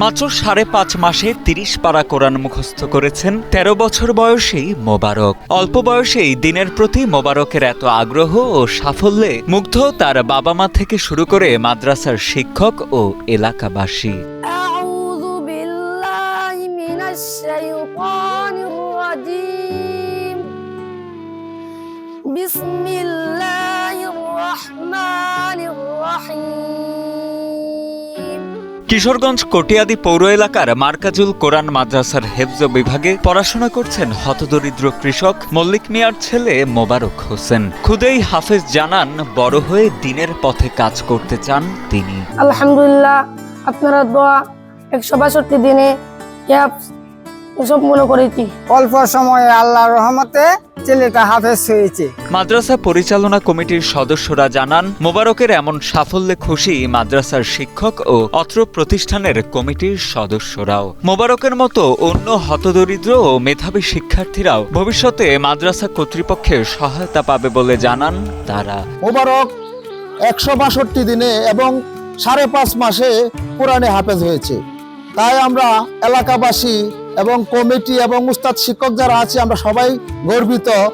মাত্র 5.5 মাসে 30 পারা কোরআন মুখস্থ করেছেন 13 বছর বয়সেই মোবারক। অল্প বয়সেই দিনের প্রতি মোবারকের এত আগ্রহ ও সাফল্যে মুগ্ধ তার বাবা মা থেকে শুরু করে মাদ্রাসার শিক্ষক ও এলাকাবাসী। আউযু বিল্লাহি মিনাশ শাইতানির রাজীম। বিসমিল্লাহির রহমানির রহিম। কিশোরগঞ্জ কটিয়াদি পৌর এলাকার মার্কাজুল কোরআন মাদ্রাসার হেফজ বিভাগে পড়াশোনা করছেন হতদরিদ্র কৃষক মল্লিক মিয়ার ছেলে মোবারক হোসেন। খুদেই হাফেজ জানান, বড় হয়ে দিনের পথে কাজ করতে চান তিনি। আলহামদুলিল্লাহ, আপনারা দোয়া 162 দিনে সম্পূর্ণ করেছি। অল্প সময়ে আল্লাহর রহমতে ছেলেটা হাফেজ হয়েছে। মাদ্রাসা পরিচালনা কমিটির সদস্যরা জানান, মোবারকের এমন সাফল্যে খুশি মাদ্রাসার শিক্ষক ও অত্র প্রতিষ্ঠানের কমিটির সদস্যরাও। মোবারকের মতো অন্য হতদরিদ্র ও মেধাবী শিক্ষার্থীরাও ভবিষ্যতে মাদ্রাসা কর্তৃপক্ষের সহায়তা পাবে বলে জানান তারা। মোবারক 162 দিনে এবং 5.5 মাসে কোরআনে হাফেজ হয়েছে। তাই আমরা এলাকাবাসী এবং কমিটি এবং উস্তাদ শিক্ষক যারা আছে আমরা সবাই গর্বিত।